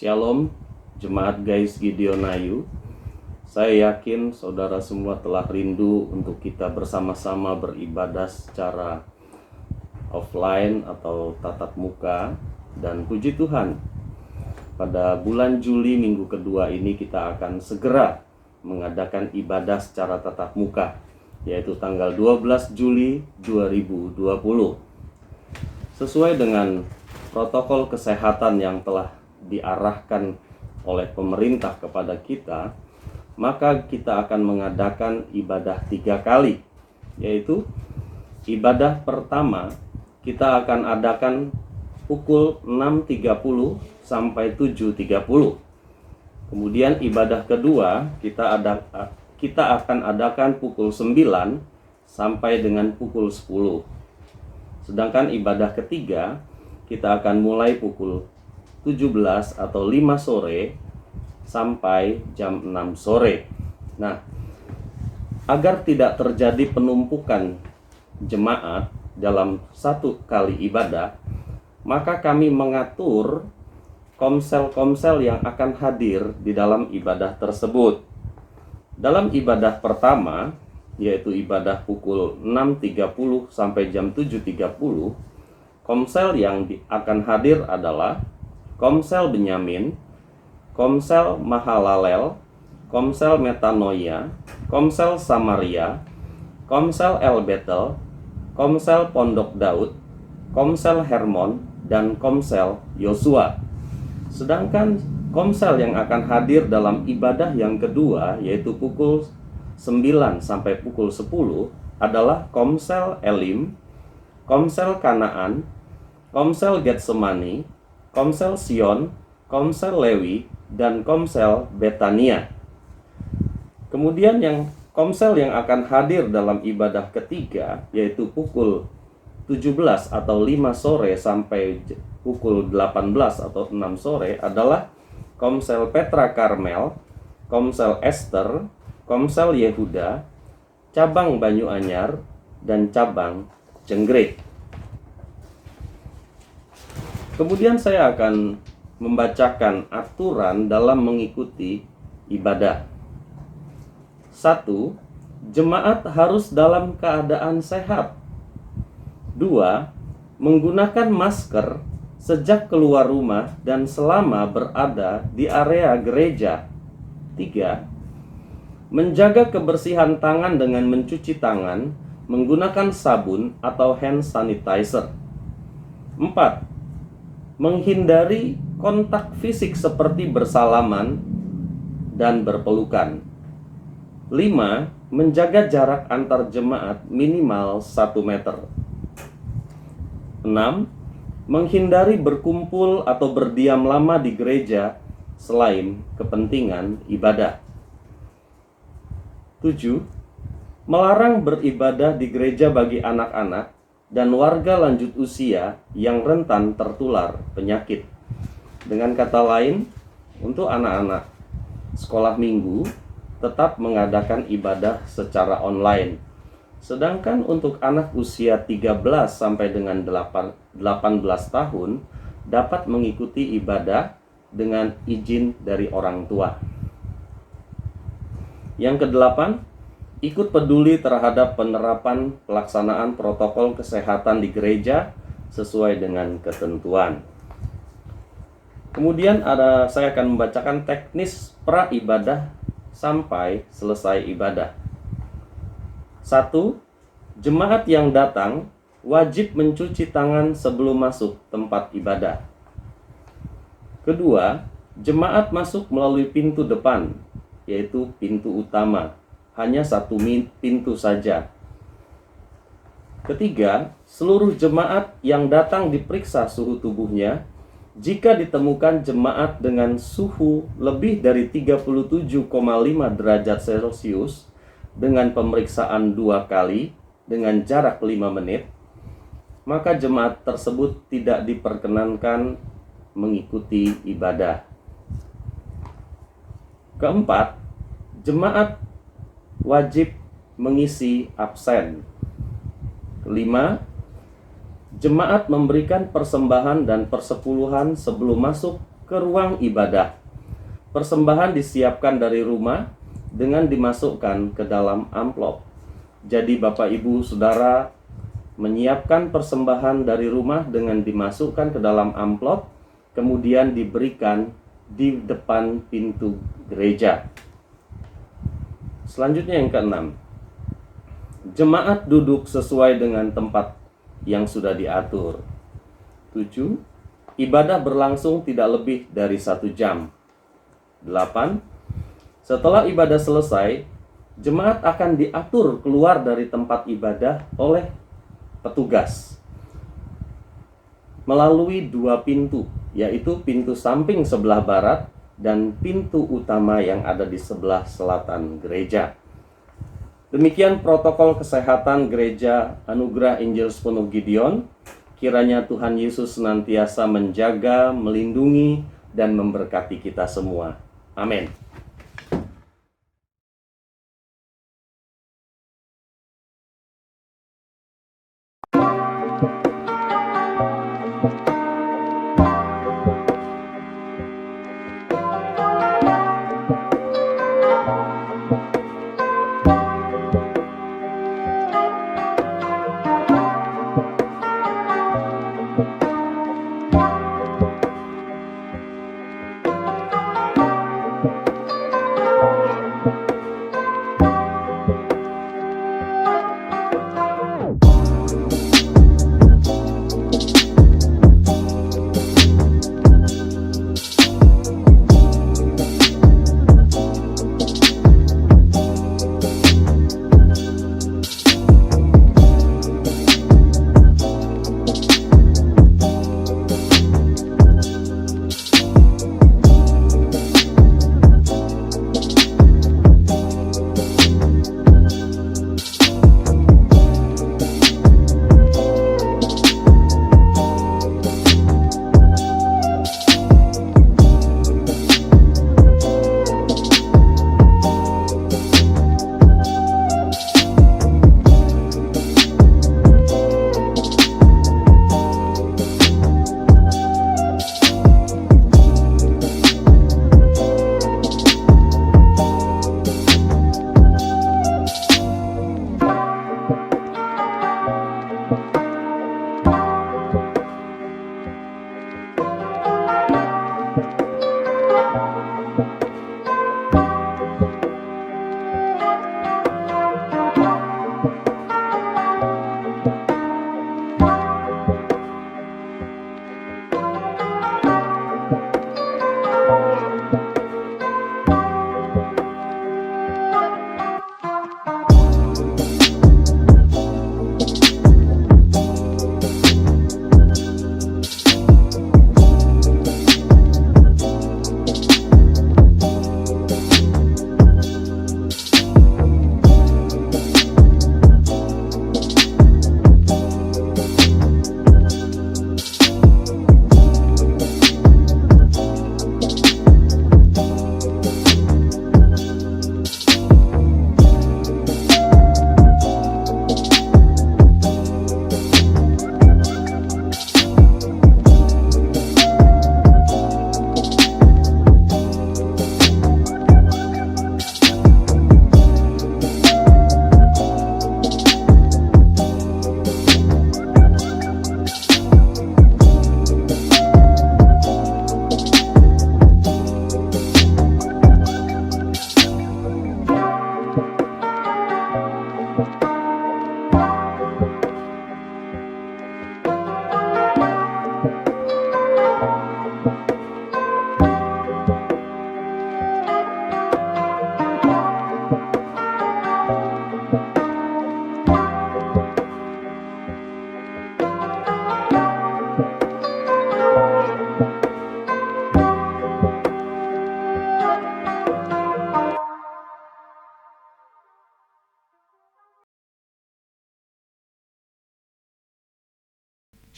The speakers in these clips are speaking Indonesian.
Shalom, Jemaat Gais Gideonayu. Saya yakin saudara semua telah rindu untuk kita bersama-sama beribadah secara offline atau tatap muka. Dan puji Tuhan, pada bulan Juli minggu kedua ini kita akan segera mengadakan ibadah secara tatap muka, yaitu tanggal 12 Juli 2020. Sesuai dengan protokol kesehatan yang telah diarahkan oleh pemerintah kepada kita, maka kita akan mengadakan ibadah 3 kali, yaitu ibadah pertama kita akan adakan pukul 6.30 sampai 7.30. Kemudian ibadah kedua kita akan adakan pukul 9 sampai dengan pukul 10. Sedangkan ibadah ketiga kita akan mulai pukul 17 atau 5 sore sampai jam 6 sore. Nah, agar tidak terjadi penumpukan jemaat dalam satu kali ibadah, maka kami mengatur komsel-komsel yang akan hadir di dalam ibadah tersebut. Dalam ibadah pertama, yaitu ibadah pukul 6.30 sampai jam 7.30, komsel yang akan hadir adalah Komsel Benyamin, Komsel Mahalalel, Komsel Metanoia, Komsel Samaria, Komsel El Betel, Komsel Pondok Daud, Komsel Hermon, dan Komsel Yosua. Sedangkan komsel yang akan hadir dalam ibadah yang kedua, yaitu pukul 9 sampai pukul 10, adalah Komsel Elim, Komsel Kanaan, Komsel Getsemani, Komsel Sion, Komsel Lewi, dan Komsel Betania. Kemudian komsel yang akan hadir dalam ibadah ketiga, yaitu pukul 17 atau 5 sore sampai pukul 18 atau 6 sore adalah Komsel Petra Karmel, Komsel Esther, Komsel Yehuda, cabang Banyuanyar, dan cabang Jenggrek. Kemudian saya akan membacakan aturan dalam mengikuti ibadah. 1. Jemaat harus dalam keadaan sehat. 2. Menggunakan masker sejak keluar rumah dan selama berada di area gereja. 3. Menjaga kebersihan tangan dengan mencuci tangan menggunakan sabun atau hand sanitizer. 4. Menghindari kontak fisik seperti bersalaman dan berpelukan. 5. Menjaga jarak antar jemaat minimal 1 meter. 6. Menghindari berkumpul atau berdiam lama di gereja selain kepentingan ibadah. 7. Melarang beribadah di gereja bagi anak-anak dan warga lanjut usia yang rentan tertular penyakit. Dengan kata lain, untuk anak-anak sekolah minggu tetap mengadakan ibadah secara online. Sedangkan untuk anak usia 13 sampai dengan 18 tahun dapat mengikuti ibadah dengan izin dari orang tua. Yang kedelapan, ikut peduli terhadap penerapan pelaksanaan protokol kesehatan di gereja sesuai dengan ketentuan. Kemudian saya akan membacakan teknis pra ibadah sampai selesai ibadah. 1. Jemaat yang datang wajib mencuci tangan sebelum masuk tempat ibadah. Kedua, jemaat masuk melalui pintu depan, yaitu pintu utama. Hanya 1 pintu saja. Ketiga, seluruh jemaat yang datang diperiksa suhu tubuhnya. Jika ditemukan jemaat dengan suhu lebih dari 37,5 derajat Celcius dengan pemeriksaan 2 kali dengan jarak 5 menit, maka jemaat tersebut tidak diperkenankan mengikuti ibadah. Keempat, jemaat wajib mengisi absen. 5. Jemaat memberikan persembahan dan persepuluhan sebelum masuk ke ke ruang ibadah. Persembahan disiapkan dari rumah dengan dimasukkan ke dalam amplop. Jadi Bapak Ibu Saudara menyiapkan persembahan dari rumah dengan dimasukkan ke dalam amplop, kemudian diberikan di depan pintu gereja. Selanjutnya yang keenam, jemaat duduk sesuai dengan tempat yang sudah diatur. 7. Ibadah berlangsung tidak lebih dari 1 jam. 8. Setelah ibadah selesai, jemaat akan diatur keluar dari tempat ibadah oleh petugas melalui 2 pintu, yaitu pintu samping sebelah barat dan pintu utama yang ada di sebelah selatan gereja. Demikian protokol kesehatan Gereja Anugerah Injil Sepenuh Gideon. Kiranya Tuhan Yesus senantiasa menjaga, melindungi, dan memberkati kita semua. Amin.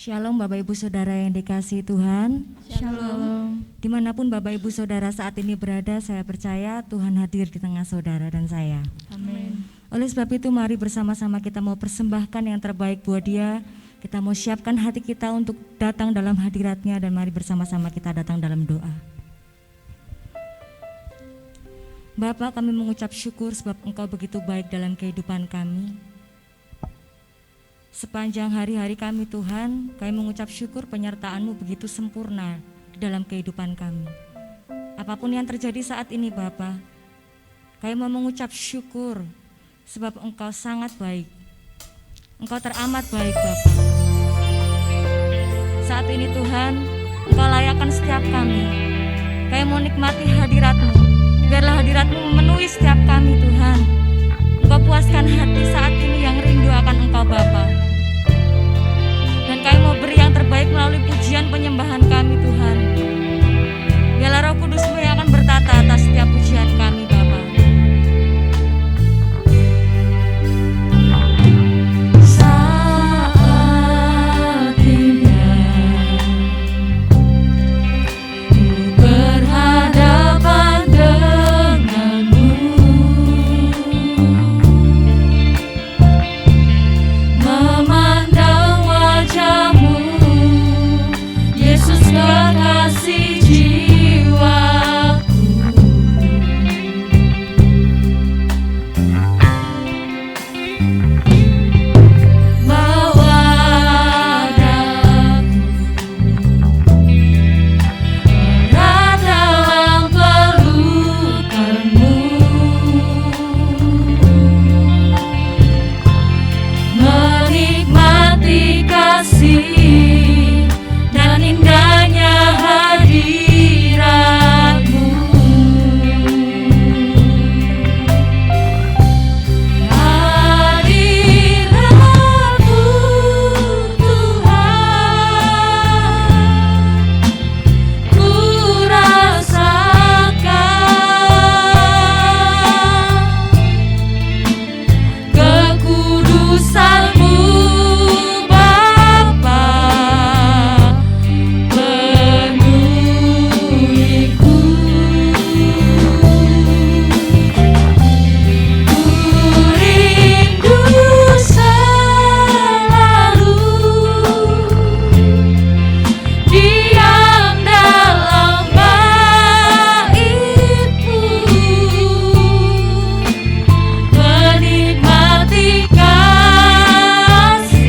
Shalom Bapak Ibu Saudara yang dikasihi Tuhan. Shalom. Dimanapun Bapak Ibu Saudara saat ini berada, saya percaya Tuhan hadir di tengah saudara dan saya. Amin. Oleh sebab itu mari bersama-sama kita mau persembahkan yang terbaik buat Dia. Kita mau siapkan hati kita untuk datang dalam hadirat-Nya dan mari bersama-sama kita datang dalam doa. Bapa, kami mengucap syukur sebab Engkau begitu baik dalam kehidupan kami. Sepanjang hari-hari kami Tuhan, kami mengucap syukur penyertaan-Mu begitu sempurna di dalam kehidupan kami. Apapun yang terjadi saat ini Bapa, kami mau mengucap syukur sebab Engkau sangat baik. Engkau teramat baik Bapa. Saat ini Tuhan, Engkau layakkan setiap kami. Kami mau nikmati hadirat-Mu. Biarlah hadirat-Mu memenuhi setiap kami Tuhan. Engkau puaskan hati saat ini yang rindu akan Engkau Bapa. Dan kami mau beri yang terbaik melalui pujian penyembahan kami Tuhan. Biarlah Roh Kudus-Mu yang akan bertata atas setiap pujian kami Bapa. Saat indah berhadapan denganmu, memandang wajahmu, Yesus kekasih jiwaku. Bawa daku erat dalam pelukanmu, menikmati kasih dan indahnya hadirat-Mu. Hadirat-Mu Tuhan, ku rasakan kekudusan-Mu Bapa, penuhiku. Ku rindu selalu diam dalam bait-Mu, menikmati kasih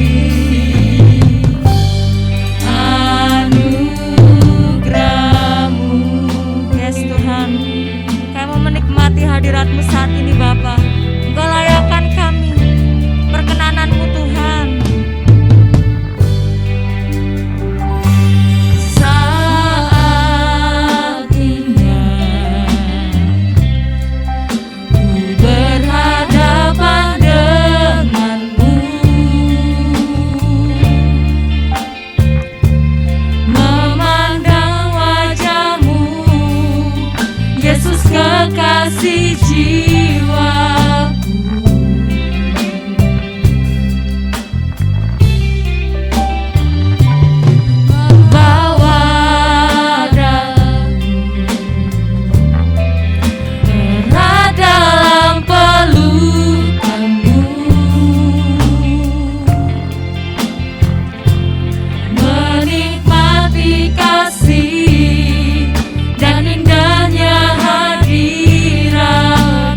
anugerah-Mu. Yes Tuhan, kami mau menikmati hadirat-Mu saat ini Bapa. Engkau layakkan kami, perkenanan-Mu Tuhan. Saat indah ku berhadapan denganmu, memandang wajahmu, Yesus kekasih jiwaku. Bawa daku erat dalam pelukanmu, menikmati kasih dan indahnya hadirat-Mu.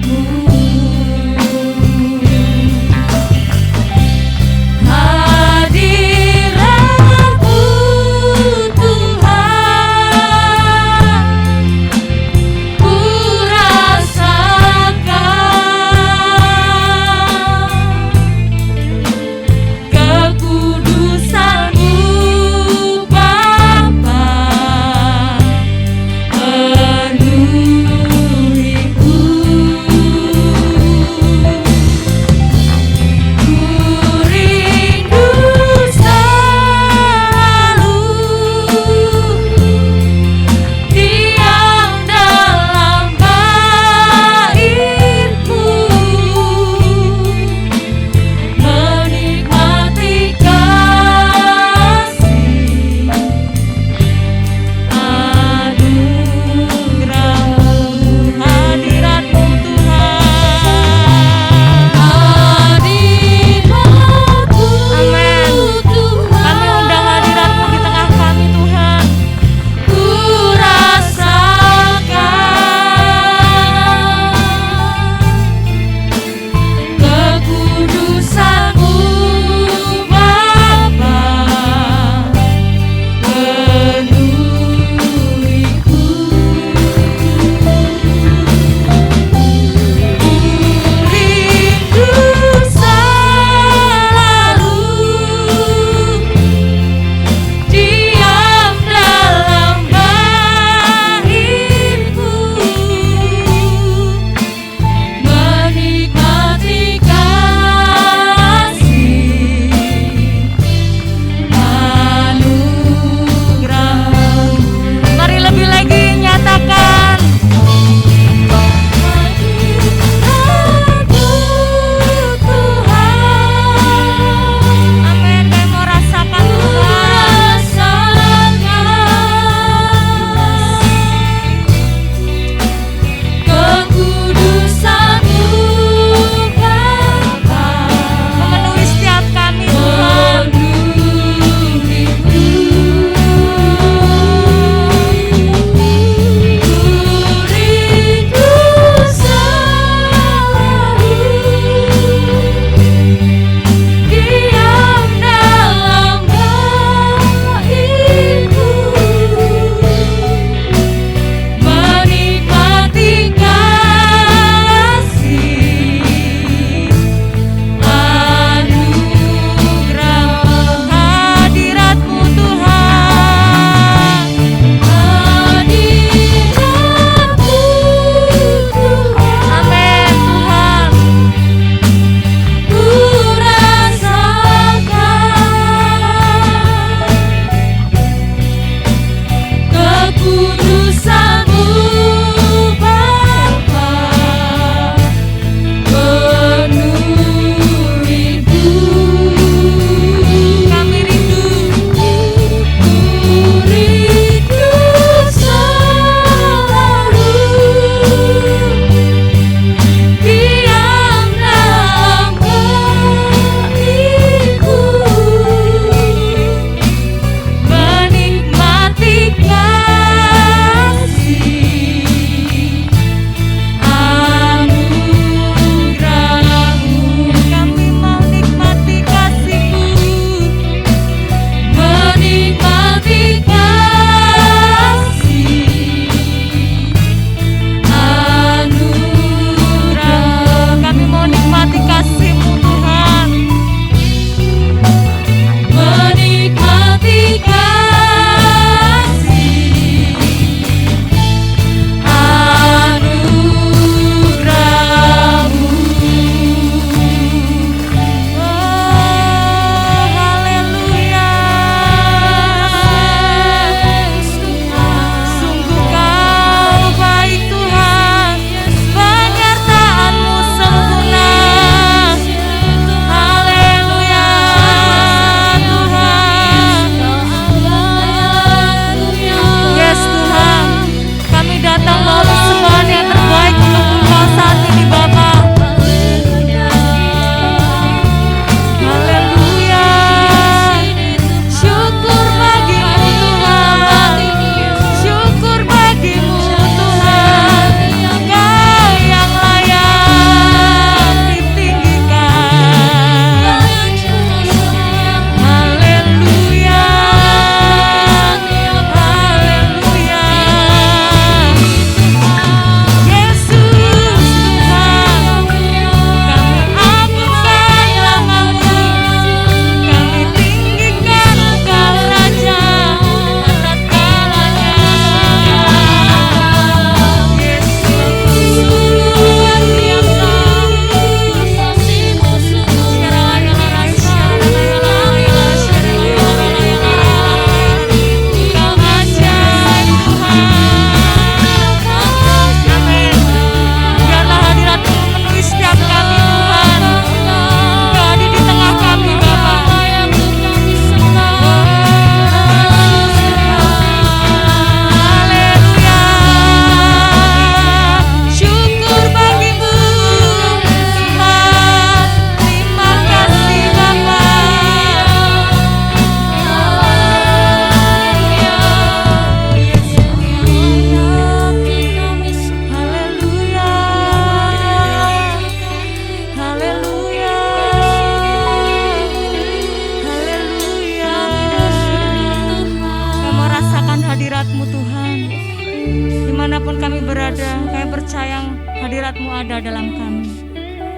dimanapun kami berada, kami percaya hadirat-Mu ada dalam kami,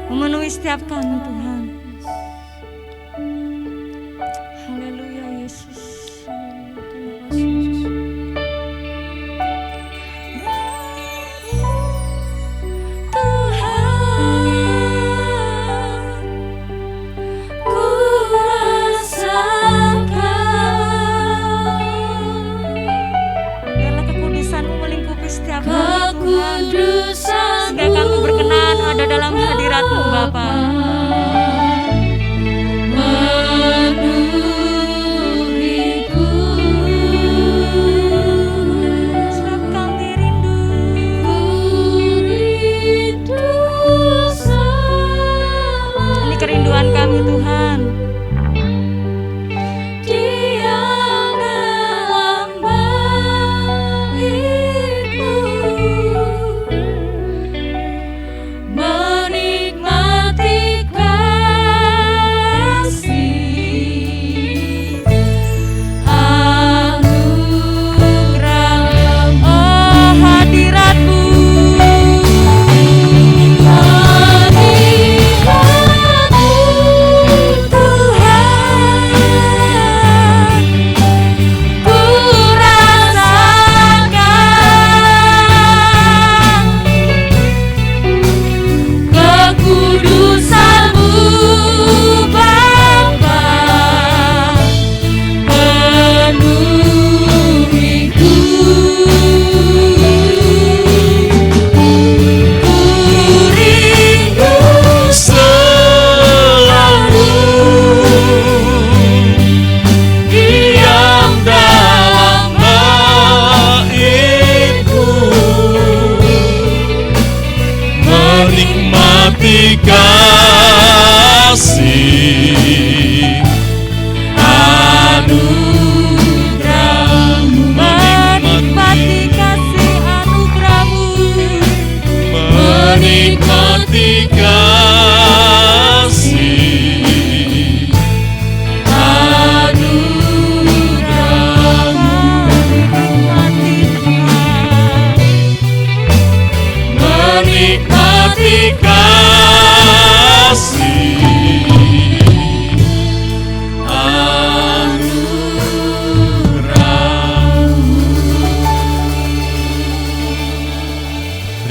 memenuhi setiap kami Tuhan. Haleluya Yesus. Setiap kami Tuhan, sehingga kami berkenan ada dalam hadirat-Mu Bapa. Sebab kami rindu ini kerinduan kami Tuhan.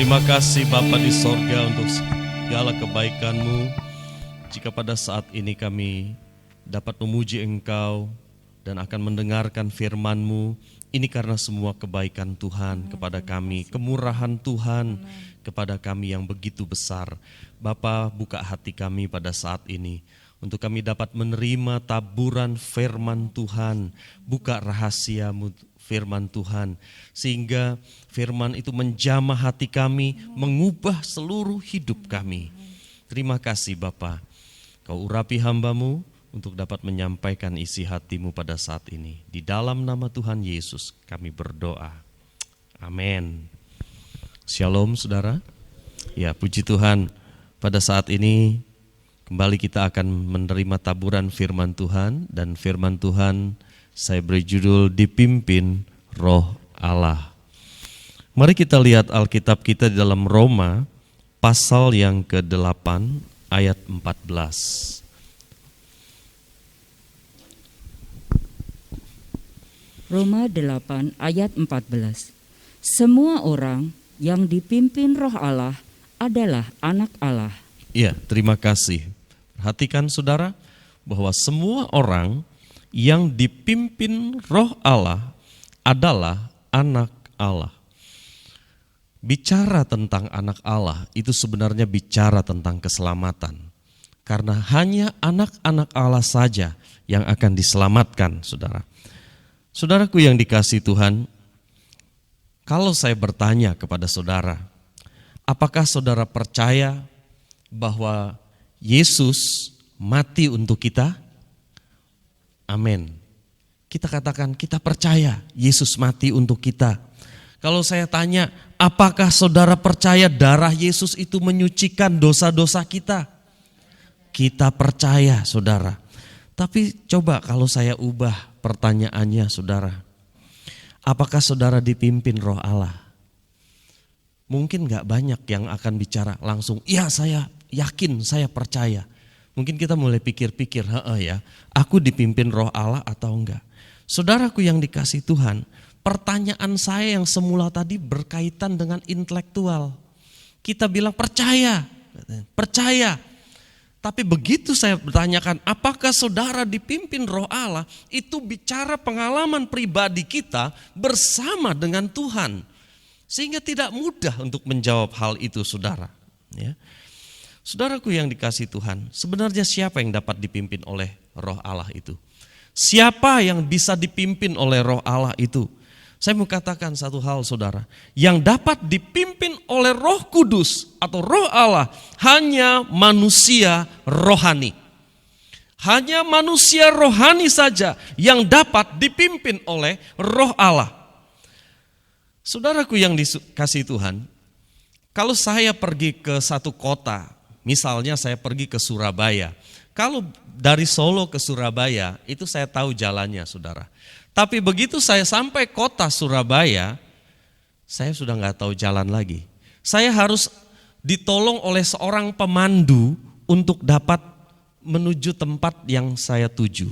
Terima kasih Bapa di sorga untuk segala kebaikan-Mu. Jika pada saat ini kami dapat memuji Engkau dan akan mendengarkan firman-Mu, ini karena semua kebaikan Tuhan kepada kami, kemurahan Tuhan kepada kami yang begitu besar. Bapa, buka hati kami pada saat ini untuk kami dapat menerima taburan firman Tuhan, buka rahasia-Mu firman Tuhan, sehingga firman itu menjamah hati kami, mengubah seluruh hidup kami. Terima kasih Bapa, Kau urapi hamba-Mu untuk dapat menyampaikan isi hati-Mu pada saat ini. Di dalam nama Tuhan Yesus kami berdoa. Amin. Shalom saudara. Ya, puji Tuhan, pada saat ini kembali kita akan menerima taburan firman Tuhan, dan firman Tuhan saya beri judul dipimpin Roh Allah. Mari kita lihat Alkitab kita di dalam Roma pasal yang ke-8 ayat 14. Roma 8 ayat 14. Semua orang yang dipimpin Roh Allah adalah anak Allah. Ya, terima kasih. Perhatikan saudara, bahwa semua orang yang dipimpin Roh Allah adalah anak Allah. Bicara tentang anak Allah itu sebenarnya bicara tentang keselamatan. Karena hanya anak-anak Allah saja yang akan diselamatkan, saudara. Saudaraku yang dikasihi Tuhan, kalau saya bertanya kepada saudara, apakah saudara percaya bahwa Yesus mati untuk kita? Amin. Kita katakan kita percaya Yesus mati untuk kita. Kalau saya tanya, apakah saudara percaya darah Yesus itu menyucikan dosa-dosa kita? Kita percaya saudara. Tapi coba kalau saya ubah pertanyaannya saudara. Apakah saudara dipimpin Roh Allah? mungkin gak banyak yang akan bicara langsung, iya saya yakin, saya percaya. Mungkin kita mulai pikir-pikir, ya, aku dipimpin Roh Allah atau enggak. Saudaraku yang dikasihi Tuhan, pertanyaan saya yang semula tadi berkaitan dengan intelektual. Kita bilang percaya. Tapi begitu saya bertanyakan, apakah saudara dipimpin Roh Allah, itu bicara pengalaman pribadi kita bersama dengan Tuhan. Sehingga tidak mudah untuk menjawab hal itu, saudara. Ya. Saudaraku yang dikasihi Tuhan, sebenarnya siapa yang dapat dipimpin oleh Roh Allah itu? Siapa yang bisa dipimpin oleh Roh Allah itu? Saya mau katakan satu hal, saudara, yang dapat dipimpin oleh Roh Kudus atau Roh Allah hanya manusia rohani. Hanya manusia rohani saja yang dapat dipimpin oleh Roh Allah. Saudaraku yang dikasihi Tuhan, kalau saya pergi ke satu kota, misalnya saya pergi ke Surabaya, kalau dari Solo ke Surabaya itu saya tahu jalannya, saudara. Tapi begitu saya sampai kota Surabaya, saya sudah nggak tahu jalan lagi. Saya harus ditolong oleh seorang pemandu untuk dapat menuju tempat yang saya tuju.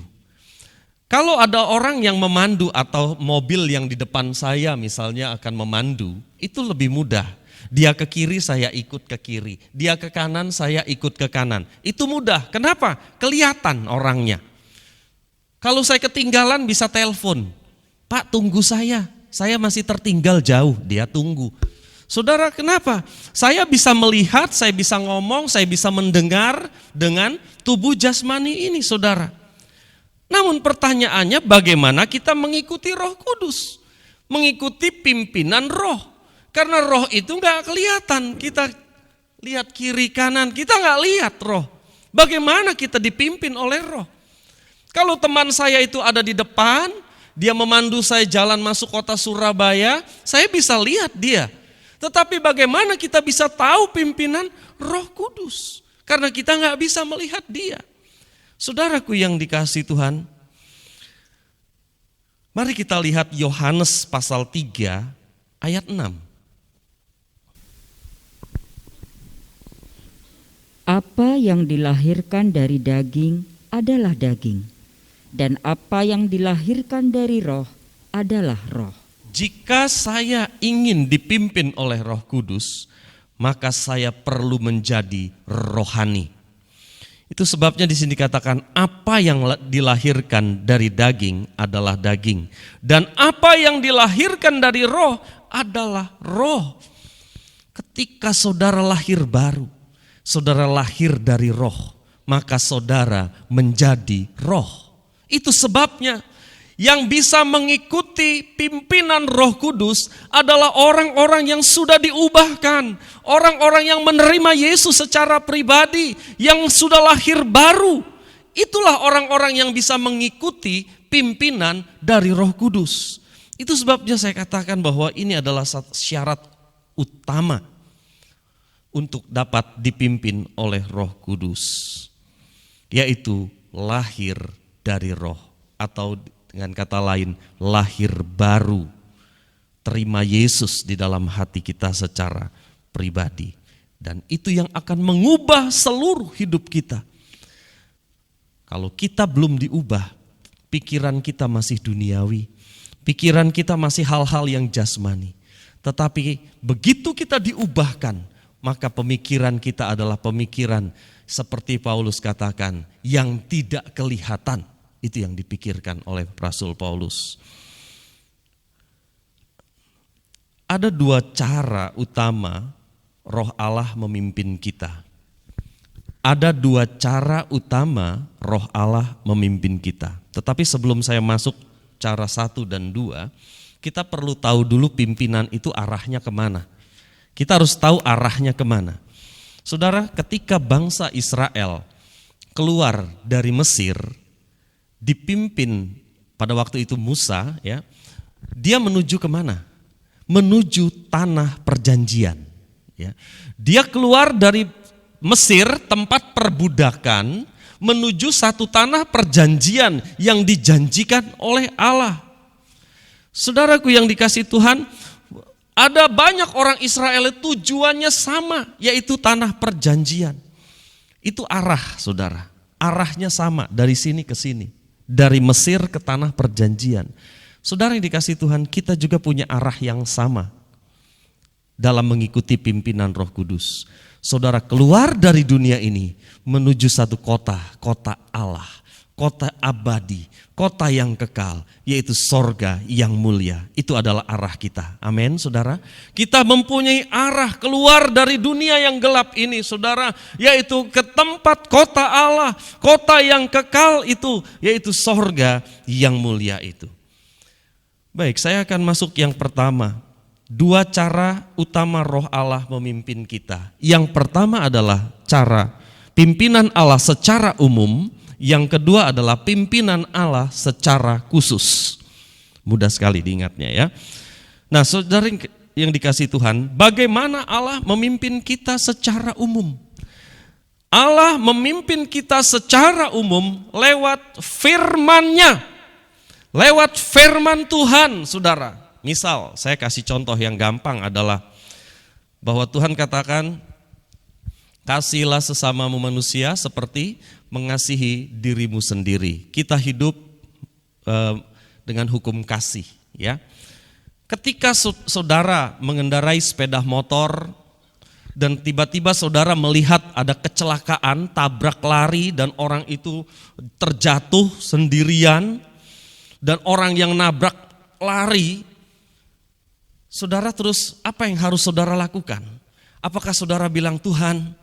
Kalau ada orang yang memandu atau mobil yang di depan saya misalnya akan memandu, itu lebih mudah. Dia ke kiri, saya ikut ke kiri. Dia ke kanan, saya ikut ke kanan. Itu mudah. Kenapa? Kelihatan orangnya. Kalau saya ketinggalan bisa telepon, Pak tunggu saya masih tertinggal jauh, dia tunggu. Saudara kenapa? Saya bisa melihat, saya bisa ngomong, saya bisa mendengar dengan tubuh jasmani ini, saudara. Namun pertanyaannya bagaimana kita mengikuti Roh Kudus? Mengikuti pimpinan Roh. Karena Roh itu gak kelihatan, kita lihat kiri kanan, kita gak lihat Roh. Bagaimana kita dipimpin oleh Roh? Kalau teman saya itu ada di depan, dia memandu saya jalan masuk kota Surabaya, saya bisa lihat dia. Tetapi bagaimana kita bisa tahu pimpinan Roh Kudus? Karena kita gak bisa melihat dia. Saudaraku yang dikasihi Tuhan, mari kita lihat Yohanes pasal 3 ayat 6. Apa yang dilahirkan dari daging adalah daging, dan apa yang dilahirkan dari roh adalah roh. Jika saya ingin dipimpin oleh Roh Kudus, maka saya perlu menjadi rohani. Itu sebabnya di sini dikatakan apa yang dilahirkan dari daging adalah daging, dan apa yang dilahirkan dari roh adalah roh. Ketika saudara lahir baru, saudara lahir dari roh, maka saudara menjadi roh. Itu sebabnya yang bisa mengikuti pimpinan Roh Kudus adalah orang-orang yang sudah diubahkan, orang-orang yang menerima Yesus secara pribadi, yang sudah lahir baru. Itulah orang-orang yang bisa mengikuti pimpinan dari Roh Kudus. Itu sebabnya saya katakan bahwa ini adalah syarat utama untuk dapat dipimpin oleh Roh Kudus, yaitu lahir dari roh, atau dengan kata lain lahir baru, terima Yesus di dalam hati kita secara pribadi, dan itu yang akan mengubah seluruh hidup kita. Kalau kita belum diubah, pikiran kita masih duniawi, pikiran kita masih hal-hal yang jasmani. Tetapi begitu kita diubahkan, maka pemikiran kita adalah pemikiran seperti Paulus katakan, yang tidak kelihatan. Itu yang dipikirkan oleh Rasul Paulus. Ada dua cara utama Roh Allah memimpin kita. Ada dua cara utama Roh Allah memimpin kita. Tetapi sebelum saya masuk cara 1 dan 2, kita perlu tahu dulu pimpinan itu arahnya kemana. Kita harus tahu arahnya kemana. Saudara, ketika bangsa Israel keluar dari Mesir, dipimpin pada waktu itu Musa, ya, dia menuju kemana? Menuju tanah perjanjian. Ya. Dia keluar dari Mesir, tempat perbudakan, menuju satu tanah perjanjian yang dijanjikan oleh Allah. Saudaraku yang dikasihi Tuhan, Ada banyak orang Israel tujuannya sama, yaitu tanah perjanjian. Itu arah, saudara. Arahnya sama dari sini ke sini. Dari Mesir ke tanah perjanjian. Saudara yang dikasihi Tuhan, kita juga punya arah yang sama dalam mengikuti pimpinan Roh Kudus. Saudara keluar dari dunia ini menuju satu kota, kota Allah, kota abadi, kota yang kekal, yaitu sorga yang mulia. Itu adalah arah kita. Amin, saudara. Kita mempunyai arah keluar dari dunia yang gelap ini, saudara, yaitu ke tempat kota Allah, kota yang kekal itu, yaitu sorga yang mulia itu. Baik, saya akan masuk yang pertama. 2 cara utama Roh Allah memimpin kita. Yang pertama adalah cara pimpinan Allah secara umum. Yang kedua adalah pimpinan Allah secara khusus. Mudah sekali diingatnya ya. Nah, saudara yang dikasihi Tuhan, bagaimana Allah memimpin kita secara umum? Allah memimpin kita secara umum lewat firman-Nya. Lewat firman Tuhan, saudara. Misal, saya kasih contoh yang gampang adalah bahwa Tuhan katakan, kasihilah sesamamu manusia seperti mengasihi dirimu sendiri. Kita hidup dengan hukum kasih, ya. Ketika saudara mengendarai sepeda motor dan tiba-tiba saudara melihat ada kecelakaan, tabrak lari dan orang itu terjatuh sendirian dan orang yang nabrak lari, saudara terus apa yang harus saudara lakukan? Apakah saudara bilang, Tuhan,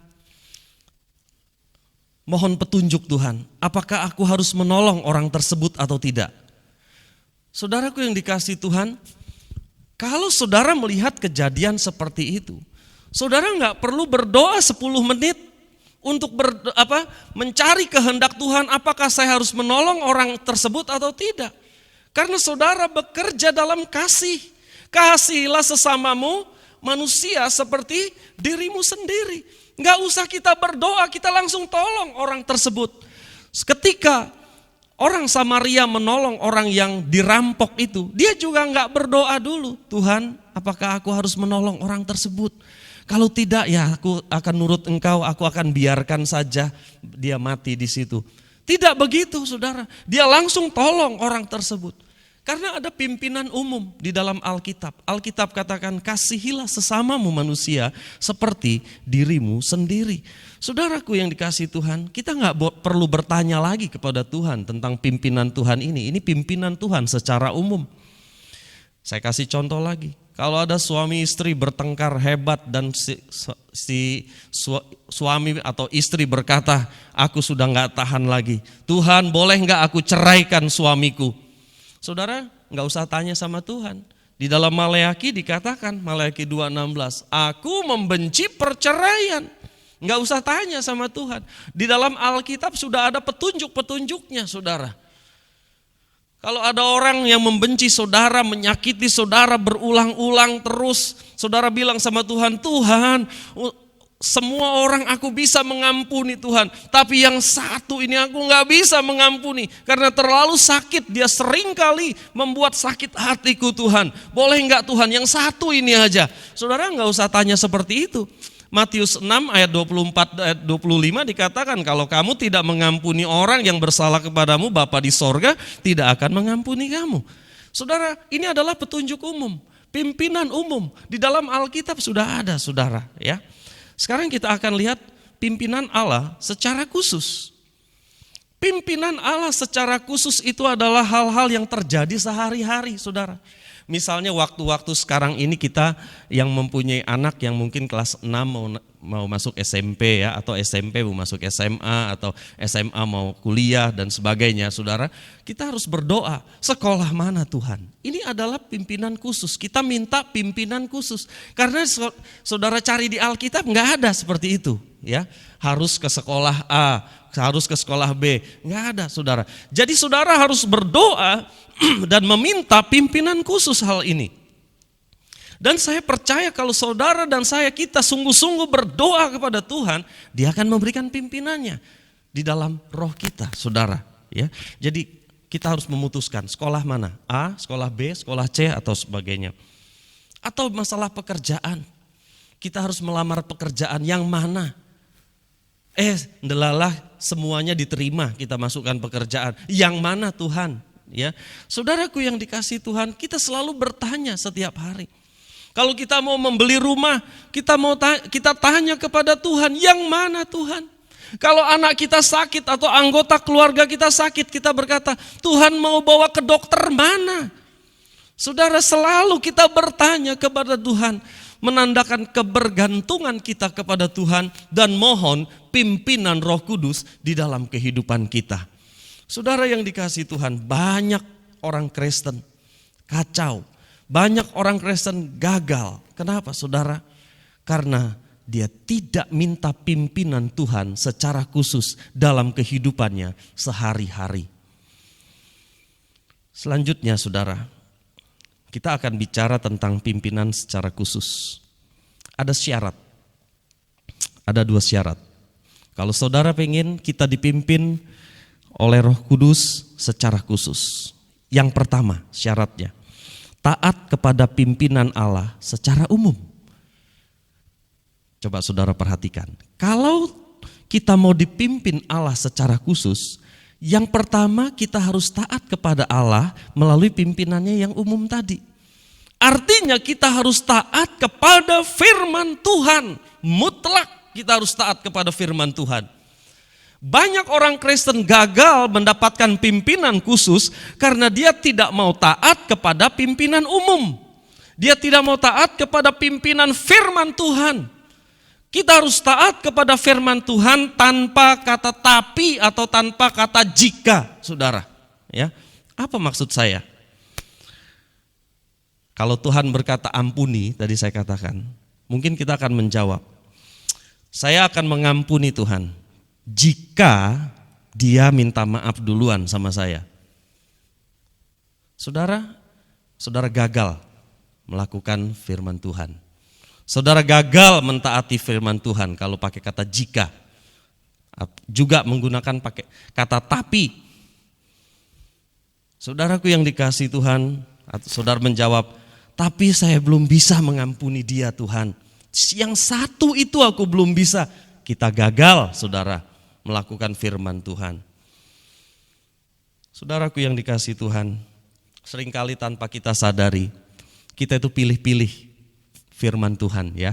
mohon petunjuk Tuhan, apakah aku harus menolong orang tersebut atau tidak? Saudaraku yang dikasihi Tuhan, kalau saudara melihat kejadian seperti itu, saudara nggak perlu berdoa 10 menit untuk mencari kehendak Tuhan, apakah saya harus menolong orang tersebut atau tidak. Karena saudara bekerja dalam kasih. Kasihilah sesamamu manusia seperti dirimu sendiri. Nggak usah kita berdoa, kita langsung tolong orang tersebut. Ketika orang Samaria menolong orang yang dirampok itu, dia juga nggak berdoa dulu. Tuhan, apakah aku harus menolong orang tersebut? Kalau tidak, ya aku akan nurut engkau, aku akan biarkan saja dia mati di situ. Tidak begitu, saudara. Dia langsung tolong orang tersebut. Karena ada pimpinan umum di dalam Alkitab. Alkitab katakan, kasihilah sesamamu manusia seperti dirimu sendiri. Saudaraku yang dikasihi Tuhan, kita nggak perlu bertanya lagi kepada Tuhan tentang pimpinan Tuhan ini. Ini pimpinan Tuhan secara umum. Saya kasih contoh lagi. Kalau ada suami istri bertengkar hebat dan suami atau istri berkata, aku sudah nggak tahan lagi. Tuhan, boleh nggak aku ceraikan suamiku? Saudara, nggak usah tanya sama Tuhan. Di dalam Maleaki dikatakan, Maleaki 2:16, aku membenci perceraian. Nggak usah tanya sama Tuhan. Di dalam Alkitab sudah ada petunjuk-petunjuknya, saudara. Kalau ada orang yang membenci saudara, menyakiti saudara berulang-ulang terus, saudara bilang sama Tuhan, Tuhan, semua orang aku bisa mengampuni Tuhan, tapi yang satu ini aku gak bisa mengampuni karena terlalu sakit, dia seringkali membuat sakit hatiku Tuhan. Boleh gak Tuhan yang satu ini aja? Saudara gak usah tanya seperti itu. Matius 6 ayat 24 ayat 25 dikatakan, kalau kamu tidak mengampuni orang yang bersalah kepadamu, Bapa di sorga tidak akan mengampuni kamu. Saudara, ini adalah petunjuk umum, pimpinan umum di dalam Alkitab sudah ada, saudara, ya. Sekarang kita akan lihat pimpinan Allah secara khusus. Pimpinan Allah secara khusus itu adalah hal-hal yang terjadi sehari-hari, saudara. Misalnya waktu-waktu sekarang ini kita yang mempunyai anak yang mungkin kelas 6 mau masuk SMP ya, atau SMP mau masuk SMA, atau SMA mau kuliah dan sebagainya, saudara. Kita harus berdoa, sekolah mana Tuhan? Ini adalah pimpinan khusus, kita minta pimpinan khusus. Karena saudara cari di Alkitab nggak ada seperti itu ya. Harus ke sekolah A, harus ke sekolah B, nggak ada, saudara. Jadi saudara harus berdoa dan meminta pimpinan khusus hal ini. Dan saya percaya kalau saudara dan saya, kita sungguh-sungguh berdoa kepada Tuhan, Dia akan memberikan pimpinannya di dalam roh kita, saudara. Ya, jadi kita harus memutuskan sekolah mana, A, sekolah B, sekolah C atau sebagainya. Atau masalah pekerjaan. Kita harus melamar pekerjaan yang mana? Ndelalah semuanya diterima, kita masukkan pekerjaan. Yang mana Tuhan? Ya, saudaraku yang dikasihi Tuhan, kita selalu bertanya setiap hari. Kalau kita mau membeli rumah, kita tanya kepada Tuhan, yang mana Tuhan? Kalau anak kita sakit atau anggota keluarga kita sakit, kita berkata, Tuhan mau bawa ke dokter mana? Saudara, selalu kita bertanya kepada Tuhan, menandakan kebergantungan kita kepada Tuhan dan mohon pimpinan Roh Kudus di dalam kehidupan kita. Saudara yang dikasihi Tuhan, banyak orang Kristen kacau, banyak orang Kristen gagal. Kenapa saudara? Karena dia tidak minta pimpinan Tuhan secara khusus dalam kehidupannya sehari-hari. Selanjutnya saudara, kita akan bicara tentang pimpinan secara khusus. Ada syarat, ada 2 syarat. Kalau saudara pengen kita dipimpin oleh Roh Kudus secara khusus. Yang pertama syaratnya, taat kepada pimpinan Allah secara umum. Coba saudara perhatikan, kalau kita mau dipimpin Allah secara khusus, yang pertama kita harus taat kepada Allah melalui pimpinannya yang umum tadi. Artinya kita harus taat kepada firman Tuhan, mutlak kita harus taat kepada firman Tuhan. Banyak orang Kristen gagal mendapatkan pimpinan khusus karena dia tidak mau taat kepada pimpinan umum. Dia tidak mau taat kepada pimpinan firman Tuhan. Kita harus taat kepada firman Tuhan tanpa kata tapi atau tanpa kata jika, saudara. Ya, apa maksud saya? Kalau Tuhan berkata ampuni, tadi saya katakan, mungkin kita akan menjawab, saya akan mengampuni Tuhan jika dia minta maaf duluan sama saya. Saudara gagal melakukan firman Tuhan. Saudara gagal mentaati firman Tuhan kalau pakai kata jika. Juga menggunakan pakai kata tapi. Saudaraku yang dikasihi Tuhan, saudara menjawab, tapi saya belum bisa mengampuni dia Tuhan. Yang satu itu aku belum bisa. Kita gagal saudara melakukan firman Tuhan. Saudaraku yang dikasihi Tuhan, seringkali tanpa kita sadari, kita itu pilih-pilih firman Tuhan ya.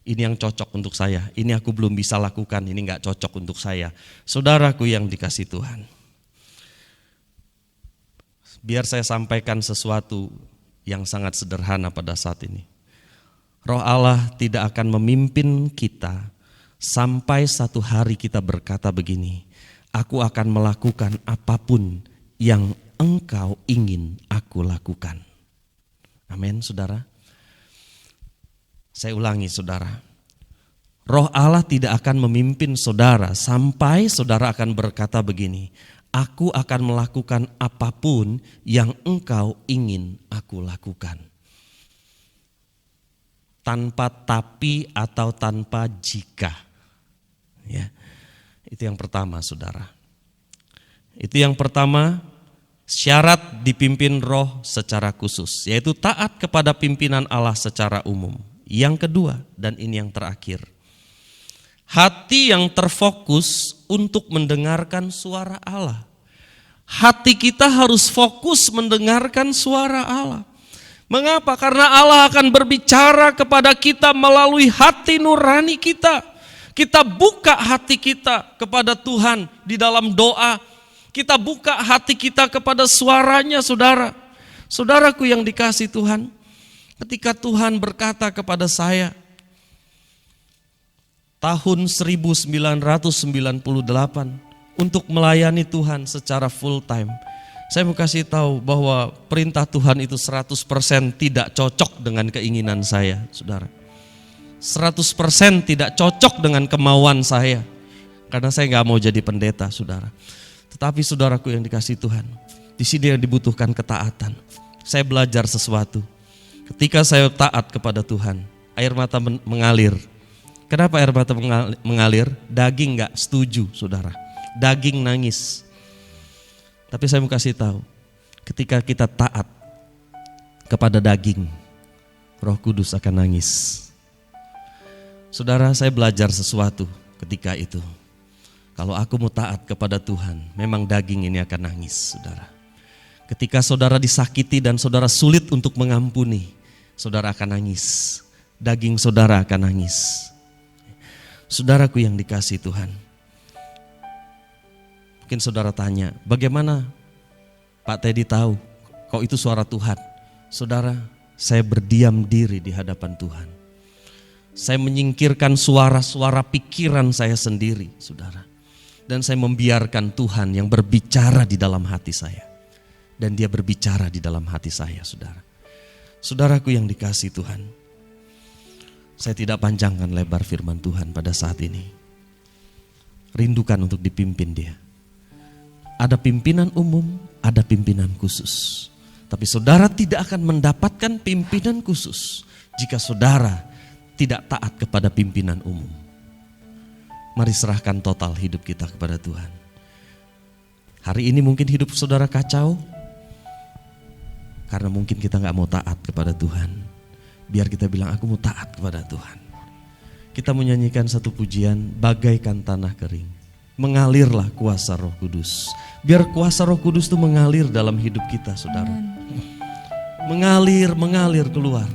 Ini yang cocok untuk saya, ini aku belum bisa lakukan, ini gak cocok untuk saya. Saudaraku yang dikasihi Tuhan, biar saya sampaikan sesuatu yang sangat sederhana pada saat ini. Roh Allah tidak akan memimpin kita sampai satu hari kita berkata begini, aku akan melakukan apapun yang engkau ingin aku lakukan. Amin saudara. Saya ulangi saudara, Roh Allah tidak akan memimpin saudara sampai saudara akan berkata begini, aku akan melakukan apapun yang engkau ingin aku lakukan. Tanpa tapi atau tanpa jika. Ya, itu yang pertama saudara. Itu yang pertama, syarat dipimpin Roh secara khusus, yaitu taat kepada pimpinan Allah secara umum. Yang kedua, dan ini yang terakhir, hati yang terfokus untuk mendengarkan suara Allah. Hati kita harus fokus mendengarkan suara Allah. Mengapa? Karena Allah akan berbicara kepada kita melalui hati nurani kita. Kita buka hati kita kepada Tuhan di dalam doa. Kita buka hati kita kepada suaranya saudara. Saudaraku yang dikasihi Tuhan, ketika Tuhan berkata kepada saya, tahun 1998 untuk melayani Tuhan secara full time. Saya mau kasih tahu bahwa perintah Tuhan itu 100% tidak cocok dengan keinginan saya, saudara. 100% tidak cocok dengan kemauan saya. Karena saya gak mau jadi pendeta, saudara. Tetapi saudaraku yang dikasihi Tuhan, di sini yang dibutuhkan ketaatan. Saya belajar sesuatu. Ketika saya taat kepada Tuhan, air mata mengalir. Kenapa air mata mengalir? Daging gak setuju, saudara. Daging nangis. Tapi saya mau kasih tahu, ketika kita taat kepada daging, Roh Kudus akan nangis. Saudara, saya belajar sesuatu ketika itu. Kalau aku mau taat kepada Tuhan, memang daging ini akan nangis, saudara. Ketika saudara disakiti dan saudara sulit untuk mengampuni, saudara akan nangis. Daging saudara akan nangis. Saudaraku yang dikasihi Tuhan, mungkin saudara tanya, bagaimana Pak Teddy tahu kok itu suara Tuhan? Saudara, saya berdiam diri di hadapan Tuhan. Saya menyingkirkan suara-suara pikiran saya sendiri, saudara. Dan saya membiarkan Tuhan yang berbicara di dalam hati saya. Dan Dia berbicara di dalam hati saya, saudara. Saudaraku yang dikasihi Tuhan, saya tidak panjangkan lebar firman Tuhan pada saat ini. Rindukan untuk dipimpin Dia. Ada pimpinan umum, ada pimpinan khusus. Tapi saudara tidak akan mendapatkan pimpinan khusus jika saudara tidak taat kepada pimpinan umum. Mari serahkan total hidup kita kepada Tuhan. Hari ini mungkin hidup saudara kacau, karena mungkin kita gak mau taat kepada Tuhan. Biar kita bilang, aku mau taat kepada Tuhan. Kita menyanyikan satu pujian, bagaikan tanah kering. Mengalirlah kuasa Roh Kudus. Biar kuasa Roh Kudus itu mengalir dalam hidup kita, saudara. Mengalir keluar.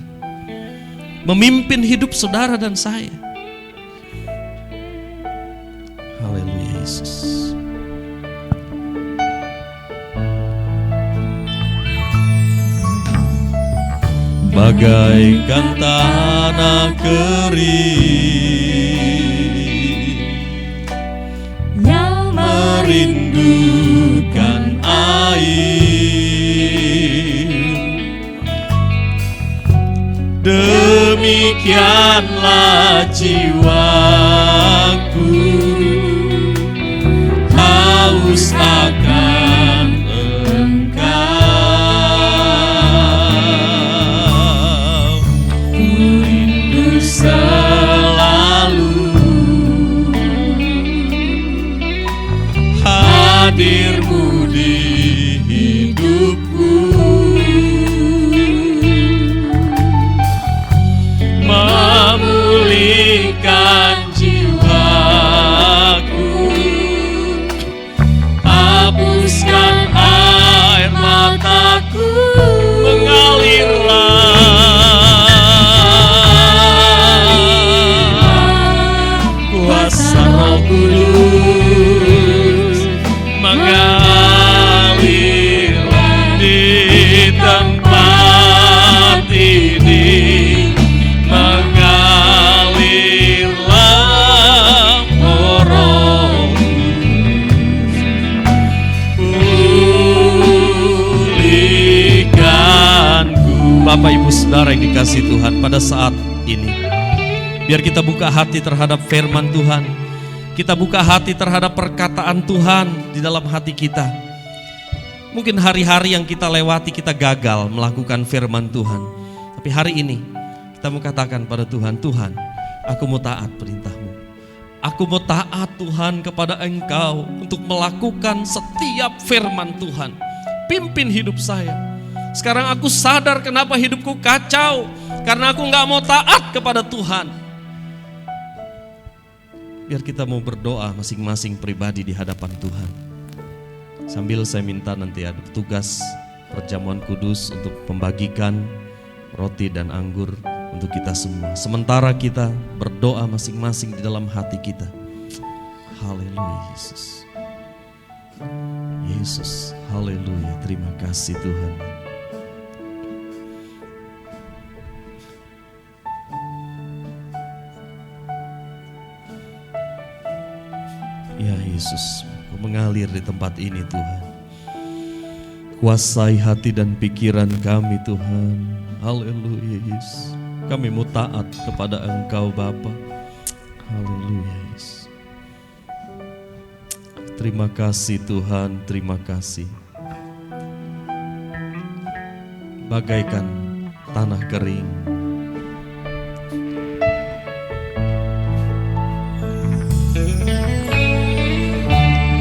Memimpin hidup saudara dan saya. Haleluya Yesus. Bagaikan tanah kering yang merindukan air, demikianlah jiwaku haus akan Engkau. Ku rindu selalu hadir-Mu di hidupku, memulihkan jiwaku, hapuskan air mataku, mengalirlah kuasa Roh Kudus, mengalirlah di tempat ini, mengalirlah Roh pulihkanku. Bapak Ibu Saudara yang dikasihi Tuhan, pada saat ini biar kita buka hati terhadap firman Tuhan. Kita buka hati terhadap perkataan Tuhan di dalam hati kita. Mungkin hari-hari yang kita lewati kita gagal melakukan firman Tuhan. Tapi hari ini kita mau katakan pada Tuhan, Tuhan, aku mau taat perintah-Mu. Aku mau taat Tuhan kepada Engkau untuk melakukan setiap firman Tuhan. Pimpin hidup saya. Sekarang aku sadar kenapa hidupku kacau, karena aku gak mau taat kepada Tuhan. Biar kita mau berdoa masing-masing pribadi di hadapan Tuhan. Sambil saya minta nanti ada petugas perjamuan kudus untuk membagikan roti dan anggur untuk kita semua. Sementara kita berdoa masing-masing di dalam hati kita. Haleluya Yesus. Yesus, haleluya, terima kasih Tuhan. Ya Yesus, Kau mengalir di tempat ini Tuhan. Kuasai hati dan pikiran kami Tuhan. Haleluya Yesus. Kami mau taat kepada Engkau Bapa. Haleluya Yesus. Terima kasih Tuhan, terima kasih. Bagaikan tanah kering,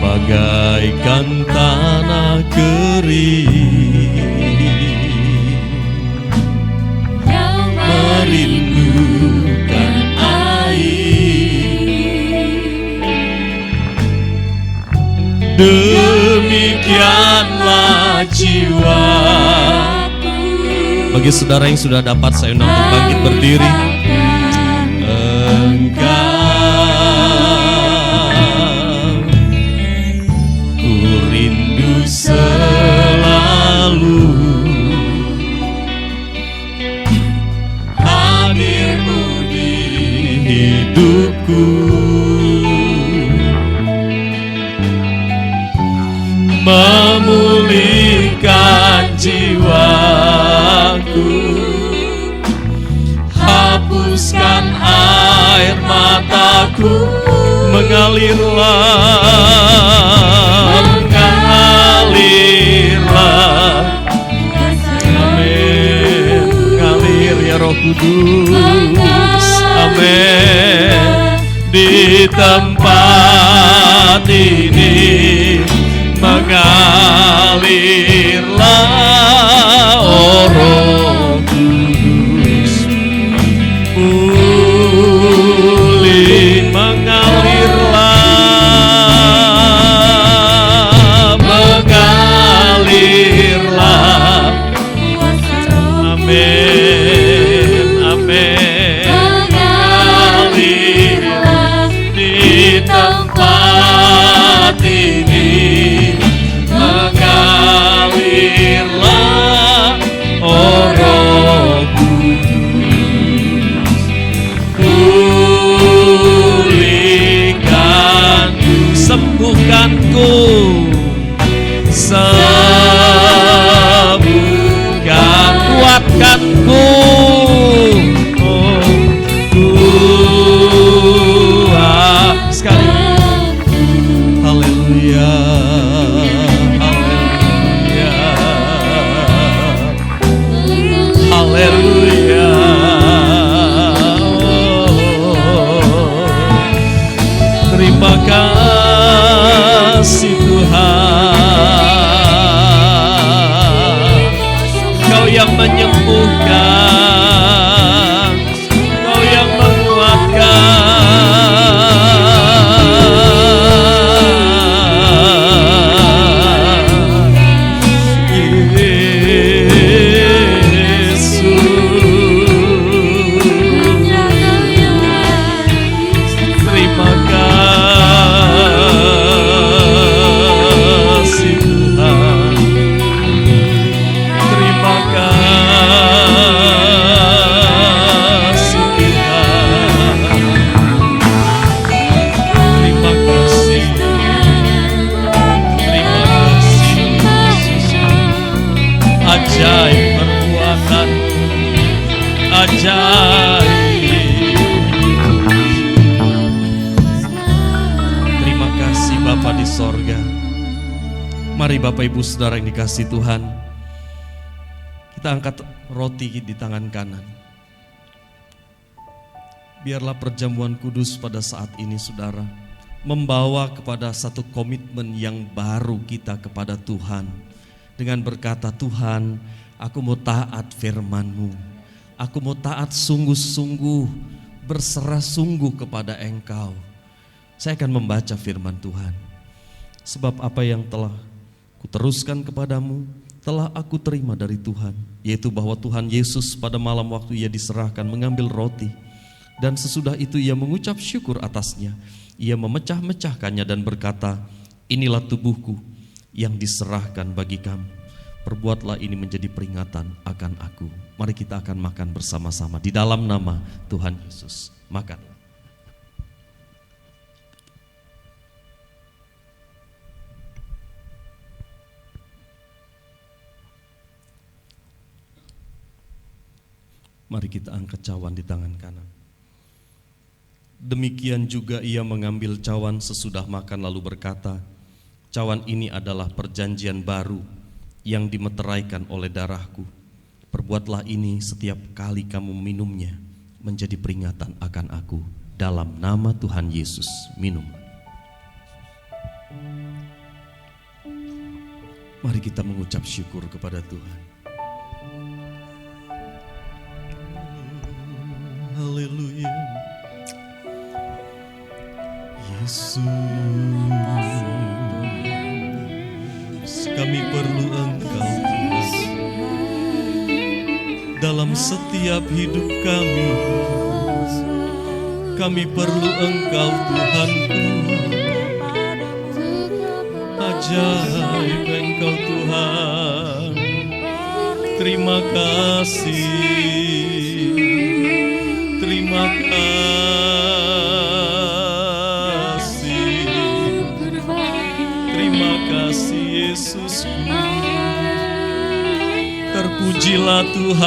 bagaikan tanah kering yang Demikianlah jiwaku. Bagi saudara yang sudah dapat, saya undang untuk bangkit berdiri. Engkau ku rindu selalu, hadirmu di hidupku, memulihkan jiwaku, hapuskan air mataku, mengalirlah, mengalirlah, amin, mengalir ya Roh Kudus, amin, di tempat ini mengalirlah, oh Roh Kudus, pulih, mengalirlah, mengalirlah, amin, amin, mengalirlah di tempat ini, mengalirlah, oh Roh Kudus, pulihkanku, sembuhkanku, sembuhkan, kuatkanku, oh kuat sekali, haleluya. Haleluya. Terima kasih Tuhan, Kau yang menyembuhkan, Kau yang menguatkan. Ajaib perbuatanmu, ajaib. Terima kasih Bapa di sorga. Mari Bapak Ibu Saudara yang dikasihi Tuhan, kita angkat roti di tangan kanan. Biarlah perjamuan kudus pada saat ini Saudara membawa kepada satu komitmen yang baru kita kepada Tuhan, dengan berkata, Tuhan, aku mau taat firman-Mu, aku mau taat sungguh-sungguh, berserah sungguh kepada Engkau. Saya akan membaca firman Tuhan, sebab apa yang telah kuteruskan kepadamu telah aku terima dari Tuhan, yaitu bahwa Tuhan Yesus pada malam waktu Ia diserahkan mengambil roti, dan sesudah itu Ia mengucap syukur atasnya, Ia memecah-mecahkannya dan berkata, inilah tubuhku yang diserahkan bagi kamu, perbuatlah ini menjadi peringatan akan aku. Mari kita akan makan bersama-sama di dalam nama Tuhan Yesus. Makan. Mari kita angkat cawan di tangan kanan. Demikian juga Ia mengambil cawan sesudah makan lalu berkata, cawan ini adalah perjanjian baru yang dimeteraikan oleh darahku. Perbuatlah ini setiap kali kamu minumnya menjadi peringatan akan aku. Dalam nama Tuhan Yesus, minum. Mari kita mengucap syukur kepada Tuhan. Haleluya. Yesus. Kami perlu Engkau Tuhan dalam setiap hidup kami. Kami perlu Engkau Tuhanku. Ajaib Engkau Tuhan. Terima kasih. Terima kasih. Terima kasih Yesusku. Terpujilah Tuhan,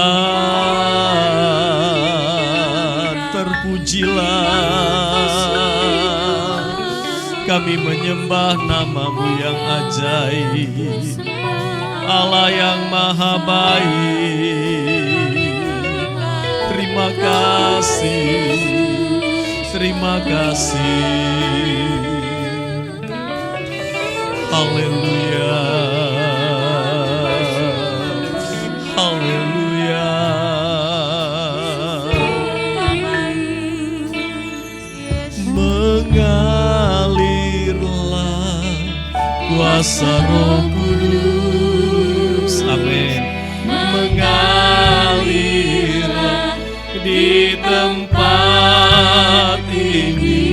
terpujilah. Kami menyembah nama-Mu yang ajaib, Allah yang maha baik. Terima kasih, terima kasih. Haleluya. Haleluya. Mengalirlah kuasa Roh Kudus. Amin. Mengalirlah di tempat ini.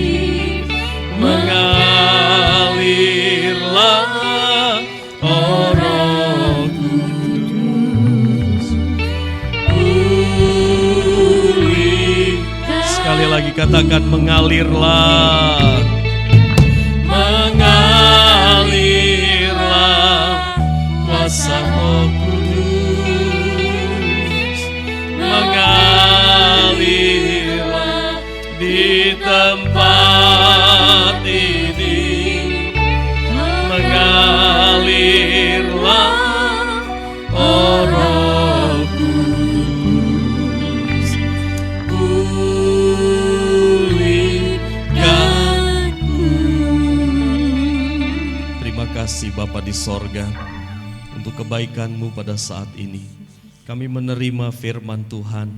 Mengalirlah, oh Roh Kudus. Sekali lagi katakan mengalirlah. Mengalirlah kuasa Roh Kudus. Mengalirlah di tempat ini. Mengalirlah, oh Roh Kudus. Terima kasih Bapa di sorga untuk kebaikan-Mu pada saat ini. Kami menerima firman Tuhan,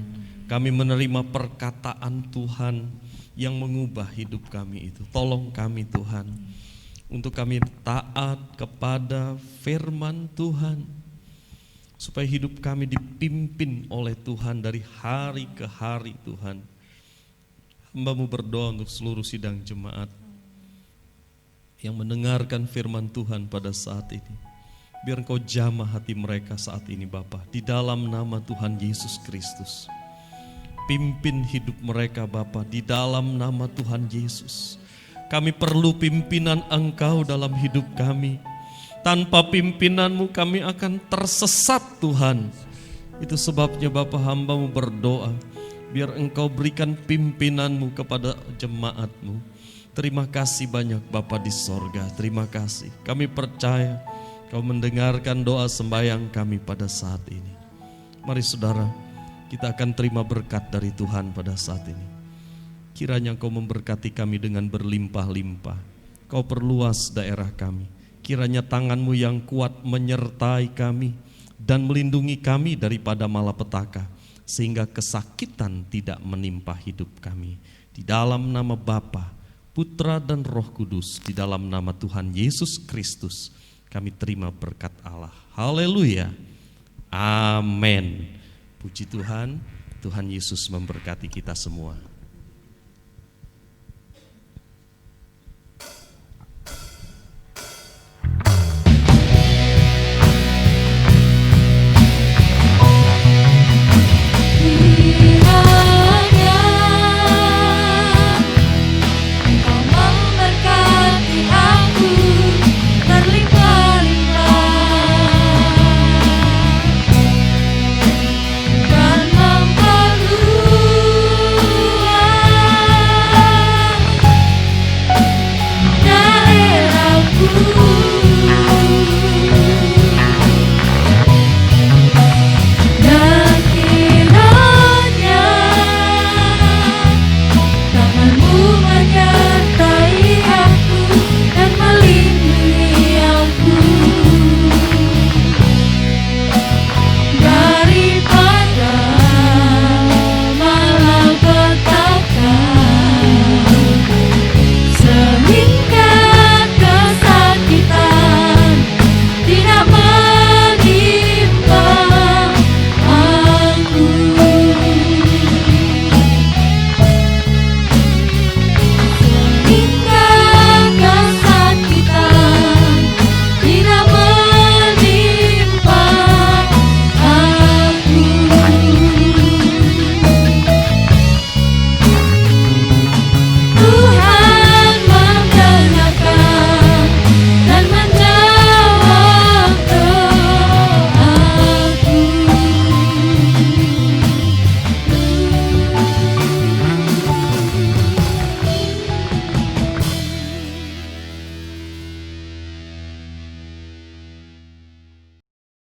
kami menerima perkataan Tuhan yang mengubah hidup kami itu. Tolong kami Tuhan, untuk kami taat kepada firman Tuhan, supaya hidup kami dipimpin oleh Tuhan dari hari ke hari Tuhan. Hamba-Mu berdoa untuk seluruh sidang jemaat yang mendengarkan firman Tuhan pada saat ini. Biar Engkau jamah hati mereka saat ini Bapa, di dalam nama Tuhan Yesus Kristus. Pimpin hidup mereka Bapa, di dalam nama Tuhan Yesus. Kami perlu pimpinan Engkau dalam hidup kami. Tanpa pimpinan-Mu kami akan tersesat Tuhan. Itu sebabnya Bapa, hamba-Mu berdoa, biar Engkau berikan pimpinan-Mu kepada jemaat-Mu. Terima kasih banyak Bapa di sorga, terima kasih. Kami percaya Kau mendengarkan doa sembahyang kami pada saat ini. Mari saudara, kita akan terima berkat dari Tuhan pada saat ini. Kiranya Kau memberkati kami dengan berlimpah-limpah. Kau perluas daerah kami. Kiranya tangan-Mu yang kuat menyertai kami dan melindungi kami daripada malapetaka, sehingga kesakitan tidak menimpa hidup kami. Di dalam nama Bapa, Putra dan Roh Kudus, di dalam nama Tuhan Yesus Kristus, kami terima berkat Allah. Haleluya. Amin. Puji Tuhan, Tuhan Yesus memberkati kita semua.